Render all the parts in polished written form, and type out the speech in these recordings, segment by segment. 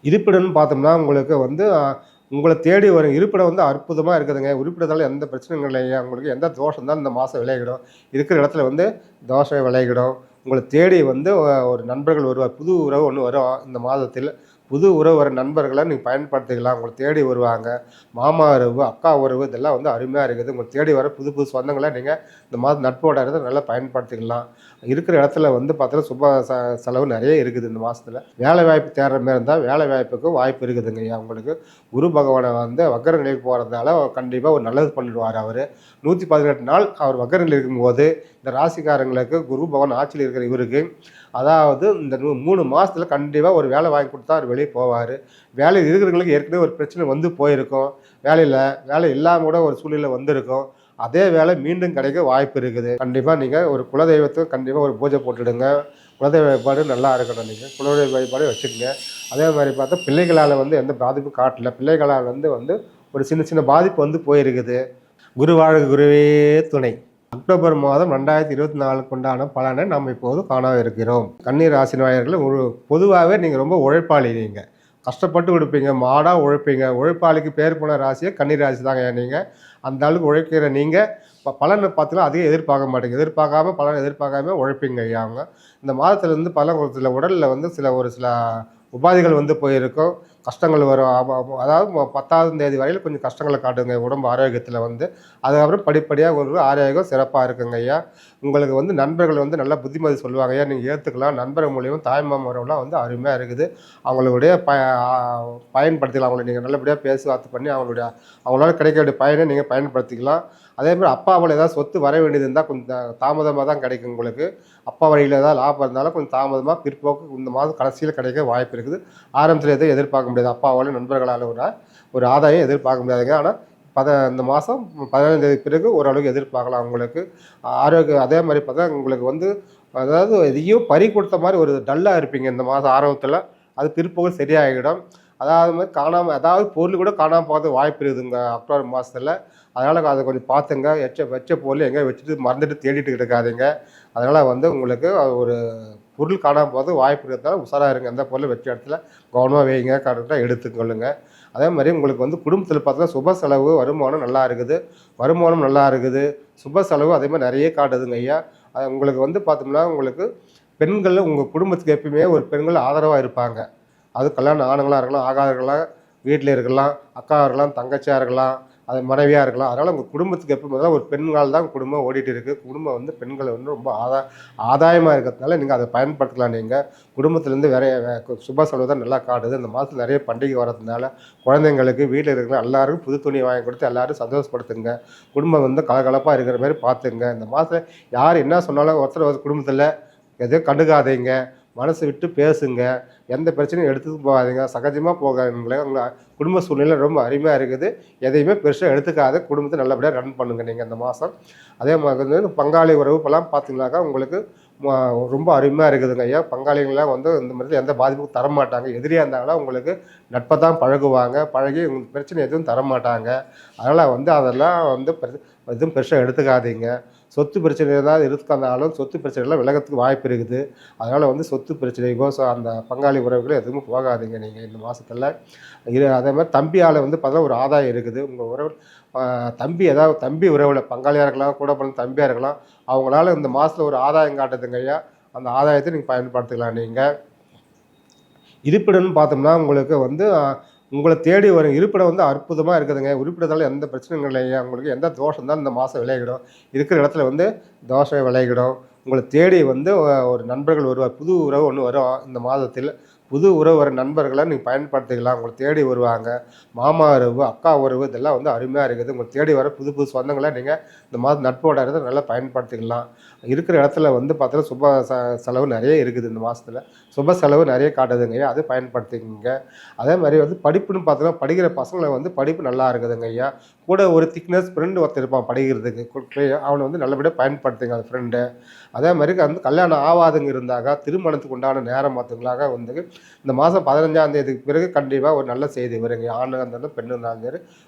இருப்பிடம்னு பார்த்தோம்னா, உங்களுக்கு வந்து உங்கள தேடி வரும் இருப்பிடம் வந்து அற்புதமா இருக்குதுங்க. இருப்பிடத்தால எந்த பிரச்சனையும் இல்லைங்க. உங்களுக்கு எந்த தோஷம் தான் இந்த மாசம் விலகிடும். இருக்கிற இடத்துல வந்து தோஷம் விலகிடும். உங்கள தேடி வந்து ஒரு நண்பர்கள் வருவார். புது உறவு ஒண்ணு வரும் இந்த மாதத்தில். புது உறவு வர நண்பர்கள நீங்க பயன்படுத்திக்கலாம். உங்கள தேடி வருவாங்க. மாமா உறவு, அக்கா உறவு இதெல்லாம் வந்து அருமையா இருக்குது. உங்கள தேடி வர புது புது சொந்தங்கள நீங்க இந்த மாதம் நட்போட இடத்த நல்லா பயன்படுத்திக்கலாம். இருக்கிற இடத்துல வந்து பார்த்தீங்கன்னா, சுப செலவு நெறைய இருக்குது இந்த மாசத்துல. வேலை வாய்ப்பு தேடுற மாரி இருந்தா, வேலை வாய்ப்புக்கு வாய்ப்பு இருக்குதுங்கய்யா உங்களுக்கு. குரு பகவான வந்து வக்கர நிலைக்கு போறதுனால கண்டிப்பா ஒரு நல்லது பண்ணிடுவாரு அவரு. 118 நாள் அவர் வக்கர நிலையில இருக்கும்போது, இந்த ராசிக்காரங்களுக்கு குரு பகவான் ஆட்சியில இருக்கிற இவருக்கு, அதாவது இந்த 3 மாசத்துல கண்டிப்பா ஒரு வேலை வாங்கி குடுத்தா அவரு வெளிய போவாரு. வேலையில இருக்கிறவங்களுக்கு ஏற்கனவே ஒரு பிரச்சனை வந்து போயிருக்கும். வேலையில வேலை இல்லாம கூட ஒரு சூழ்நிலை வந்திருக்கும். அதே வேலை மீண்டும் கிடைக்க வாய்ப்பு இருக்குது. கண்டிப்பா நீங்க ஒரு குலதெய்வத்துக்கு கண்டிப்பா ஒரு பூஜை போட்டுடுங்க. குலதெய்வ வழிபாடு நல்லா இருக்கணும் நீங்க. குலதெய்வ வழிபாடு வச்சுக்கங்க. அதே மாரி பார்த்தா பிள்ளைகளால வந்து எந்த பாதிப்பும் காட்டல. பிள்ளைகளால் வந்து ஒரு சின்ன சின்ன பாதிப்பு வந்து போயிருக்குது. குரு வாழ்க குருவே துணை. அக்டோபர் மாதம் 2024க்கு உண்டான பலனை நாம் இப்போது காண இருக்கிறோம். கன்னி ராசி நேயர்களே பொதுவாவே நீங்க ரொம்ப உழைப்பாளி நீங்க. கஷ்டப்பட்டு உழைப்பீங்க. மாடா உழைப்பீங்க. உழைப்பாளிக்கு பேர் போன ராசியே கன்னி ராசி தாங்க நீங்க. அந்த அளவுக்கு உழைக்கிற நீங்க பலன பார்த்தீங்கன்னா அதிகம் எதிர்பார்க்க மாட்டீங்க. எதிர்பார்க்காம பலன் எதிர்பார்க்காம உழைப்பீங்க ஐயா அவங்க. இந்த மாதத்துல இருந்து பலன் ஒரு சில உடல்ல வந்து ஒரு சில உபாதைகள் வந்து போயிருக்கும். கஷ்டங்கள் வரும். அதாவது 10ஆம் தேதி வரையில கொஞ்சம் கஷ்டங்கள காட்டுங்க உடம்பு ஆரோக்கியத்தில வந்து. அதுக்கப்புறம் படிப்படியா ஒரு ஆரோக்கியம் சிறப்பா இருக்குங்க ஐயா. உங்களுக்கு வந்து நண்பர்கள் வந்து நல்லா புத்திமதி சொல்லுவாங்க ஐயா. நீங்க ஏத்துக்கலாம். நண்பர்கள் மூலியமா தாய்மாமன் உறவுலாம் வந்து அருமையா இருக்குது. அவங்களுடைய பயன்படுத்திக்கலாம். அவங்கள நீங்க நல்லபடியா பேச்சுவார்த்தை பண்ணி அவங்களால கிடைக்க வேண்டிய பயனை நீங்க பயன்படுத்திக்கலாம். அதேமாரி அப்பாவால ஏதாவது சொத்து வர வேண்டியது இருந்தா கொஞ்சம் தாமதமா தான் கிடைக்கும் உங்களுக்கு. அப்பா வழியில ஏதாவது லாபம் இருந்தாலும் கொஞ்சம் தாமதமா பிற்போக்கு இந்த மாதம் கடைசியில கிடைக்க வாய்ப்பு இருக்குது. ஆரம்பத்தில எதுவும் எதிர்பார்க்க முடியாது. அப்பாவால நண்பர்களால ஒரு ஆதாயம் எதிர்பார்க்க முடியாதுங்க. ஆனா இந்த மாசம் 15ஆம் தேதி பிறகு ஓரளவுக்கு எதிர்பார்க்கலாம் உங்களுக்கு. ஆரோக்கியம் அதே மாரி பார்த்தா உங்களுக்கு வந்து அதாவது எதையோ பறி கொடுத்த மாரி ஒரு டல்லா இருப்பீங்க இந்த மாதம் ஆரம்பத்தில. அது பிற்போக்கு சரியாகிடும். அதாவது மாரி காணாம அதாவது பொருள் கூட காணாம போகறதுக்கு வாய்ப்பு இருக்குதுங்க அக்டோபர் மாசத்துல. அதனால அத கொஞ்சம் பார்த்துங்க. வச்ச பொருள் எங்கேயோ வச்சுட்டு மறந்துட்டு தேடிட்டு இருக்காதீங்க. அதனால வந்து உங்களுக்கு அது ஒரு பொருள் காணாம போறதுக்கு வாய்ப்பு இருக்கிறதால உஷாரா இருங்க. எந்த பொருளும் வச்ச இடத்துல கவனமா வைங்க. கரெக்ட்டா எடுத்துக்கொள்ளுங்க. அதே மாரி உங்களுக்கு வந்து குடும்பத்தில பார்த்தீங்கன்னா, சுப செலவு, வருமானம் நல்லா இருக்குது. வருமானம் நல்லா இருக்குது. சுப செலவு அதே மாரி நெறைய காட்டுதுங்க ஐயா. உங்களுக்கு வந்து பார்த்தோம்னா, உங்களுக்கு பெண்கள் உங்க குடும்பத்துக்கு எப்பயுமே ஒரு பெண்கள் ஆதரவா இருப்பாங்க. அது கல்யாணம் ஆனவங்களா இருக்கலாம், ஆகாதவர்களா வீட்ல இருக்கலாம், அக்காவா இருக்கலாம், தங்கச்சியா இருக்கலாம், அது மனைவியா இருக்கலாம். அதனால உங்க குடும்பத்துக்கு எப்பவும் ஒரு பெண்களால தான் குடும்பம் ஓடிட்டு இருக்கு. குடும்பம் வந்து பெண்கள் வந்து ரொம்ப ஆதாயமா இருக்கிறதுனால நீங்க அத பயன்படுத்திக்கலாம் நீங்க. குடும்பத்திலேருந்து வேற சுப செலவு தான் நல்லா காட்டுது. இந்த மாதத்துல நெறைய பண்டிகை வரதுனால குழந்தைங்களுக்கு வீட்ல இருக்கிற எல்லாருக்கும் புது துணி வாங்கி கொடுத்து எல்லாரும் சந்தோஷப்படுத்துங்க. குடும்பம் வந்து கலகலப்பா இருக்கிற மாரி பார்த்துங்க. இந்த மாசத்துல யார் என்ன சொன்னாலும் ஒருத்தர் குடும்பத்தில எதையும் கண்டுக்காதீங்க. மனசு விட்டு பேசுங்க. எந்த பிரச்சனையும் எடுத்துட்டு போகாதீங்க. சகஜமா போகாதீங்களே. உங்க குடும்ப சூழ்நிலை ரொம்ப அருமையா இருக்குது. எதையுமே பெருசா எடுத்துக்காத குடும்பத்த நல்லபடியா ரன் பண்ணுங்க நீங்க இந்த மாசம். அதே மாதிரி வந்து பங்காளி உறவு இப்பலாம் பார்த்தீங்கன்னாக்கா, உங்களுக்கு ம ரொம்ப அருமையா இருக்குதுங்க ஐயா. பங்காளிகள்லாம் வந்து இந்த மாதிரி எந்த பாதிப்பும் தரமாட்டாங்க. எதிரியா இருந்தாங்கன்னா உங்களுக்கு நட்ப தான் பழகுவாங்க. பழகி உங்களுக்கு பிரச்சனை எதுவும் தரமாட்டாங்க. அதனால வந்து அதெல்லாம் வந்து எதுவும் பெருசா எடுத்துக்காதீங்க. சொத்து பிரச்சனை ஏதாவது இருந்தாலும் சொத்து பிரச்சனைலாம் விலகறதுக்கு வாய்ப்பு இருக்குது. அதனால வந்து சொத்து பிரச்சனைக்கோ, அந்த பங்காளி உறவுகளோ எதுவும் போகாதீங்க நீங்க இந்த மாசத்துல. அதே மாரி தம்பியால வந்து பார்த்தா ஒரு ஆதாயம் இருக்குது. உங்க உறவு தம்பி ஏதாவது தம்பி உறவுல பங்காளியா இருக்கலாம், கூட பிறந்த தம்பியா இருக்கலாம். அவங்களால இந்த மாசத்துல ஒரு ஆதாயம் காட்டுதுங்க ஐயா. அந்த ஆதாயத்த நீங்க பயன்படுத்திக்கலாம் நீங்க. இருப்பிடம்னு பார்த்தோம்னா, உங்களுக்கு வந்து உங்கள தேடி வரும் இருப்பிடம் வந்து அற்புதமா இருக்குதுங்க. இருப்பிடத்தால எந்த பிரச்சனையும் இல்லைங்க. உங்களுக்கு எந்த தோஷம் தான் இந்த மாசம் விலகிடும். இருக்கிற இடத்துல வந்து தோஷம் விலகிடும். உங்கள தேடி வந்து ஒரு நண்பர்கள் வருவார். புது உறவு ஒண்ணு வரும் இந்த மாதத்தில். புது உறவு வர நண்பர்கள நீங்க பயன்படுத்திக்கலாம். உங்கள தேடி வருவாங்க. மாமா உறவு, அக்கா உறவு இதெல்லாம் வந்து அருமையா இருக்குது. உங்கள தேடி வர புது புது சொந்தங்கள நீங்க இந்த மாதம் நட்போட இடத்த நல்லா பயன்படுத்திக்கலாம். இருக்கிற இடத்துல வந்து பார்த்தீங்கன்னா, சுப செலவு நெறைய இருக்குது இந்த மாசத்துல. சுப செலவு நெறைய காட்டுதுங்க. அத பயன்படுத்திக்கங்க. அதே மாரி வந்து படிப்புன்னு பார்த்தோன்னா, படிக்கிற பசங்கள வந்து படிப்பு நல்லா இருக்குதுங்க ஐயா. கூட ஒரு திக்னஸ் ஃப்ரெண்ட் ஒருத்தன் இருப்பான் படிக்கிறதுக்கு. அவன வந்து நல்லபடியா பயன்படுத்துங்க அந்த ஃப்ரெண்ட. அதே மாரி வந்து கல்யாணம் ஆவாதவங்க இருந்தாக்கா, திருமணத்துக்கு உண்டான நேரம் பார்த்துங்களாக வந்து இந்த மாதம் 15ஆம் தேதிக்கு பிறகு கண்டிப்பா ஒரு நல்ல செய்தி வருங்க. ஆணா இருந்தாலும், பெண்ணா இருந்தாலும் சரி.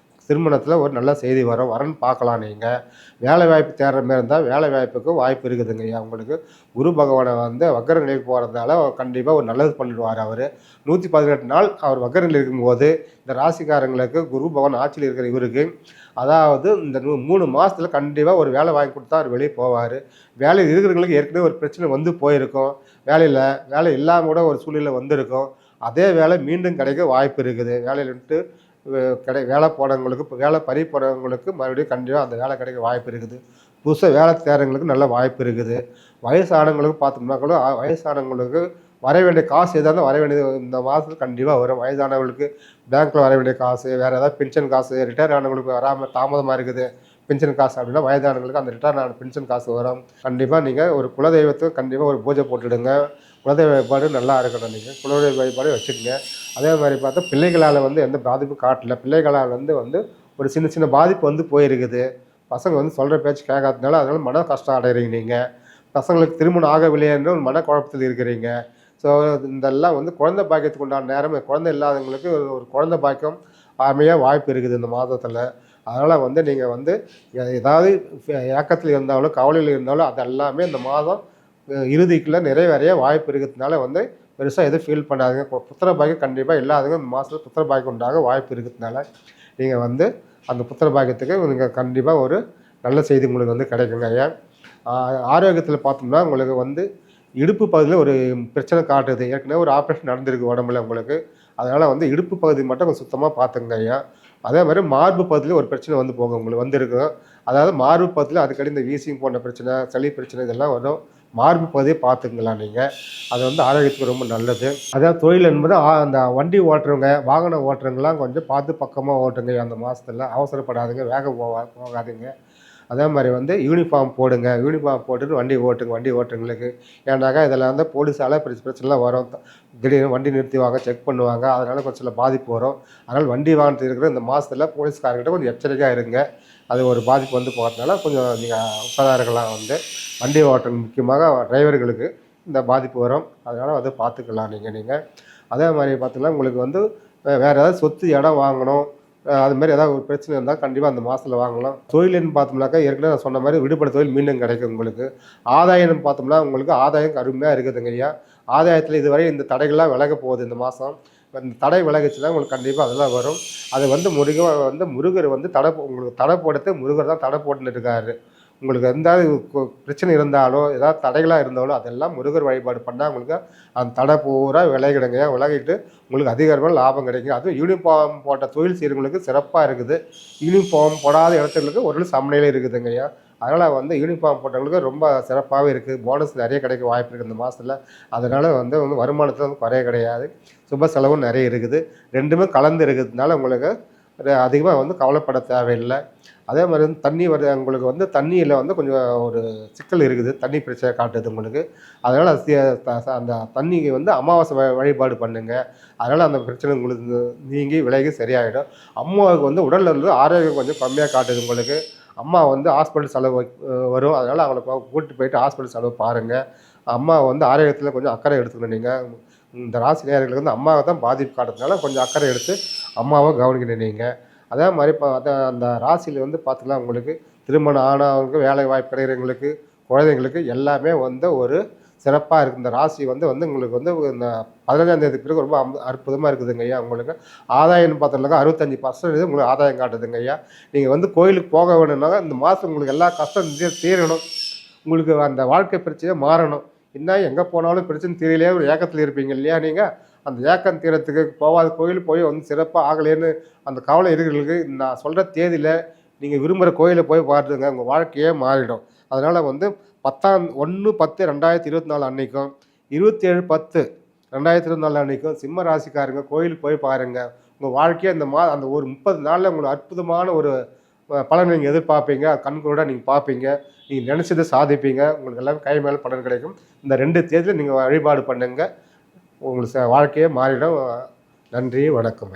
திருமணத்தில் ஒரு நல்ல செய்தி வரும், வரன் பார்க்கலாம். நீங்கள் வேலை வாய்ப்பு தேடுற மாரி இருந்தால் வேலை வாய்ப்புக்கு வாய்ப்பு இருக்குதுங்க ஐயா. உங்களுக்கு குரு பகவானை வந்து வக்கர நிலைக்கு போகிறதுனால கண்டிப்பாக ஒரு நல்லது பண்ணிடுவார் அவர். 118 நாள் அவர் வக்கர நிலையில் இருக்கும்போது இந்த ராசிக்காரங்களுக்கு குரு பகவான் ஆட்சியில் இருக்கிற இவருக்கு, அதாவது இந்த 3 மாதத்தில் கண்டிப்பாக ஒரு வேலை வாங்கி கொடுத்தா அவர் வெளியே போவார். வேலையில் இருக்கிறவங்களுக்கு ஏற்கனவே ஒரு பிரச்சனை வந்து போயிருக்கும், வேலை இல்லாமல் கூட ஒரு சூழ்நிலை வந்திருக்கும். அதே வேலை மீண்டும் கிடைக்க வாய்ப்பு இருக்குது. வேலையில் விட்டு வேலை போனவங்களுக்கு, இப்போ வேலை பறி போனவங்களுக்கு மறுபடியும் கண்டிப்பாக அந்த வேலை கிடைக்க வாய்ப்பு இருக்குது. புதுசாக வேலை தேடுறவங்களுக்கு நல்ல வாய்ப்பு இருக்குது. வயசானவங்களுக்கு பார்த்தோம்னா கூட வயசானவங்களுக்கு வர வேண்டிய காசு எதாவது வர வேண்டியது இந்த மாதத்தில் கண்டிப்பாக வரும். வயதானவங்களுக்கு பேங்க்கில் வர வேண்டிய காசு, வேறு ஏதாவது பென்ஷன் காசு, ரிட்டையர் ஆனவங்களுக்கு வராமல் தாமதமாக இருக்குது பென்ஷன் காசு அப்படின்னா வயதானவங்களுக்கு அந்த ரிட்டையர் ஆன பென்ஷன் காசு வரும். கண்டிப்பாக நீங்கள் ஒரு குலதெய்வத்துக்கு கண்டிப்பாக ஒரு பூஜை போட்டுவிடுங்க. குலதெய்வ வழிபாடு நல்லா இருக்கணும். நீங்கள் குலதெய்வ வழிபாடு வச்சுக்கோங்க. அதே மாதிரி பார்த்தா பிள்ளைகளால் வந்து எந்த பாதிப்பும் காட்டல. பிள்ளைகளால் வந்து ஒரு சின்ன சின்ன பாதிப்பு வந்து போயிருக்குது. பசங்க வந்து சொல்கிற பேச்சு கேட்காததுனால அதனால் மன கஷ்டம் அடைகிறீங்க. நீங்கள் பசங்களுக்கு திருமணம் ஆகவில்லைன்ற ஒரு மனக்குழப்பத்தில் இருக்கிறீங்க. ஸோ இதெல்லாம் வந்து குழந்தை பாக்கியத்துக்கு உண்டான நேரம். குழந்தை இல்லாதவங்களுக்கு ஒரு குழந்தை பாக்கியம் அமையாக வாய்ப்பு இருக்குது இந்த மாதத்தில். அதனால் வந்து நீங்கள் வந்து ஏதாவது ஏக்கத்தில் இருந்தாலும் கவலையில் இருந்தாலும் அதெல்லாமே இந்த மாதம் இறுதிக்குள்ளே நிறைவேறைய வாய்ப்பு இருக்கிறதுனால வந்து பெருசாக எதுவும் ஃபீல் பண்ணாதுங்க. புத்திர பாக்கியம் கண்டிப்பாக இல்லாதவங்க இந்த மாதத்தில் புத்திர பாக்கியம் உண்டாக வாய்ப்பு இருக்கிறதுனால நீங்கள் வந்து அந்த புத்திர பாக்கியத்துக்கு நீங்கள் கண்டிப்பாக ஒரு நல்ல செய்தி உங்களுக்கு வந்து கிடைக்குங்க ஐயா. ஆரோக்கியத்தில் பார்த்தோம்னா உங்களுக்கு வந்து இடுப்பு பகுதியில் ஒரு பிரச்சனை காட்டுது. ஏற்கனவே ஒரு ஆப்ரேஷன் நடந்திருக்கு உடம்புல உங்களுக்கு. அதனால் வந்து இடுப்பு பகுதி மட்டும் கொஞ்சம் சுத்தமாக பார்த்துங்க ஐயா. அதே மாதிரி மார்பு பகுதியில் ஒரு பிரச்சனை வந்து போகும் உங்களுக்கு வந்துருக்கும். அதாவது மார்பு பகுதியில் அதுக்கடி இந்த வீசிங் போன்ற பிரச்சனை, சளி பிரச்சனை இதெல்லாம் வரும். மார்பு பகுதியை பார்த்துக்கலாம் நீங்கள். அது வந்து ஆரோக்கியத்துக்கு ரொம்ப நல்லது. அதாவது தொழில் என்பது அந்த வண்டி ஓட்டுறவங்க, வாகனம் ஓட்டுறவங்கலாம் கொஞ்சம் பார்த்து பக்கமாக ஓட்டுங்க அந்த மாதத்துல. அவசரப்படாதுங்க, வேகம் போகாதீங்க. அதே மாதிரி வந்து யூனிஃபார்ம் போடுங்க. யூனிஃபார்ம் போட்டுட்டு வண்டி ஓட்டுறவங்களுக்கு. ஏன்னாக்கா இதில் வந்து போலீஸால் பிரச்சனைலாம் வரும். திடீர்னு வண்டி நிறுத்திவாங்க, செக் பண்ணுவாங்க. அதனால் கொஞ்சம் சில பாதிப்பு வரும். அதனால் வண்டி வாகனத்தில் இருக்கிற இந்த மாதத்தில் போலீஸ்காரர்கிட்ட கொஞ்சம் எச்சரிக்கையாக இருங்க. அது ஒரு பாதிப்பு வந்து போகிறதுனால கொஞ்சம் நீங்கள் உஷாராக இருக்கலாம். வந்து வண்டி ஓட்டுறது முக்கியமாக டிரைவர்களுக்கு இந்த பாதிப்பு வரும். அதனால் வந்து பார்த்துக்கலாம் நீங்கள். அதே மாதிரி பார்த்தீங்கன்னா உங்களுக்கு வந்து வேறு ஏதாவது சொத்து இடம் வாங்கணும், அதுமாதிரி ஏதாவது ஒரு பிரச்சனை இருந்தால் கண்டிப்பாக அந்த மாதத்தில் வாங்கலாம். தொழில்னு பார்த்தோம்னாக்கா ஏற்கனவே நான் சொன்ன மாதிரி விடுபட தொழில் மீண்டும் கிடைக்கும் உங்களுக்கு. ஆதாயம்னு பார்த்தோம்னா உங்களுக்கு ஆதாயம் அருமையாக இருக்குதுங்க ஐயா. ஆதாயத்தில் இதுவரை இந்த தடைகள்லாம் விலக போகுது இந்த மாதம். இந்த தடை விலகுச்சுன்னா உங்களுக்கு கண்டிப்பாக அதெல்லாம் வரும். அது வந்து முருகர் வந்து உங்களுக்கு தடை போடுறது முருகர் தான் தடை போட்டுன்னு இருக்காரு. உங்களுக்கு எந்தாவது பிரச்சனை இருந்தாலோ ஏதாவது தடைகளாக இருந்தாலோ அதெல்லாம் முருகர் வழிபாடு பண்ணால் உங்களுக்கு அந்த தடை பூரா விலகிடுங்க. விலகிட்டு உங்களுக்கு அதிகமாக லாபம் கிடைக்கும். அதுவும் யூனிஃபார்ம் போட்ட தொழில் செய்கிறவங்களுக்கு சிறப்பாக இருக்குது. யூனிஃபார்ம் போடாத இடத்துங்களுக்கு ஒரு சமநிலையில் இருக்குதுங்க ஐயா. அதனால் வந்து யூனிஃபார்ம் போட்டவங்களுக்கு ரொம்ப சிறப்பாகவே இருக்குது. போனஸ் நிறைய கிடைக்க வாய்ப்பு இருக்குது இந்த மாதத்தில். அதனால் வந்து வருமானத்தில் வந்து குறைய கிடையாது. சுப செலவும் நிறைய இருக்குது. ரெண்டுமே கலந்து இருக்கிறதுனால உங்களுக்கு அதிகமாக வந்து கவலைப்பட தேவையில்லை. அதே மாதிரி வந்து தண்ணி உங்களுக்கு வந்து தண்ணியில் வந்து கொஞ்சம் ஒரு சிக்கல் இருக்குது. தண்ணி பிரச்சனை காட்டுது உங்களுக்கு. அதனால் அந்த தண்ணிக்கு வந்து அமாவாசை வழிபாடு பண்ணுங்க. அதனால் அந்த பிரச்சனை உங்களுக்கு நீங்கி விலகி சரியாயிடும். அம்மாவுக்கு வந்து உடலில் வந்து ஆரோக்கியம் கொஞ்சம் கம்மியாக காட்டுது உங்களுக்கு. அம்மா வந்து ஹாஸ்பிட்டல் செலவு வரும். அதனால் அவங்கள கூட்டிட்டு போயிட்டு ஹாஸ்பிட்டல் செலவு பாருங்கள். அம்மா வந்து ஆரோக்கியத்தில் கொஞ்சம் அக்கறை எடுத்துக்கணும். நீங்கள் இந்த ராசி நேயர்களுக்கு வந்து அம்மாவை தான் பாதிப்பு காட்டுறதுனால கொஞ்சம் அக்கறை எடுத்து அம்மாவை கவனிக்கணும் நீங்கள். அதே மாதிரி அந்த ராசியில் வந்து பார்த்திங்கன்னா உங்களுக்கு திருமணம் ஆனவங்களுக்கு, வேலை வாய்ப்பு கிடைக்கிறவங்களுக்கு, குழந்தைங்களுக்கு எல்லாமே வந்து ஒரு சிறப்பாக இருக்குது. இந்த ராசி வந்து உங்களுக்கு வந்து இந்த 15ஆம் தேதி பிறகு ரொம்ப அற்புதமாக இருக்குதுங்க ஐயா. உங்களுக்கு ஆதாயம்னு பார்த்தோம்னாக்கா 65% உங்களுக்கு ஆதாயம் காட்டுதுங்க ஐயா. நீங்கள் வந்து கோயிலுக்கு போக வேணும்னாக்கா இந்த மாதம் உங்களுக்கு எல்லா கஷ்டம் தீரணும். உங்களுக்கு அந்த வாழ்க்கை பிரச்சனையே மாறணும். என்ன எங்கே போனாலும் பிரச்சனை தீரலையே ஒரு ஏக்கத்தில் இருப்பீங்க இல்லையா நீங்கள்? அந்த ஏக்கம் தீரத்துக்கு போகாத கோயில் போய் வந்து சிறப்பாக ஆகலேன்னு அந்த கவலை இருக்கிறவங்களுக்கு நான் சொல்கிற தேதியில் நீங்கள் விரும்புகிற கோயிலை போய் பார்த்துங்க. உங்கள் வாழ்க்கையே மாறிடும். அதனால் வந்து 1/10/2024 அன்றைக்கும் 27/10/2024 அன்றைக்கும் சிம்ம ராசிக்காரங்க கோயிலுக்கு போய் பாருங்கள். உங்கள் வாழ்க்கையை அந்த ஒரு 30 நாளில் உங்களுக்கு அற்புதமான ஒரு பலன் நீங்கள் எதிர்பார்ப்பீங்க. கண்கூட நீங்கள் பார்ப்பீங்க. நீங்கள் நினச்சதை சாதிப்பீங்க. உங்களுக்கு எல்லாம் கை மேலே பலன் கிடைக்கும். இந்த 2 தேதியில் நீங்கள் வழிபாடு பண்ணுங்கள். உங்களுக்கு வாழ்க்கையே மாறிடும். நன்றி, வணக்கம்.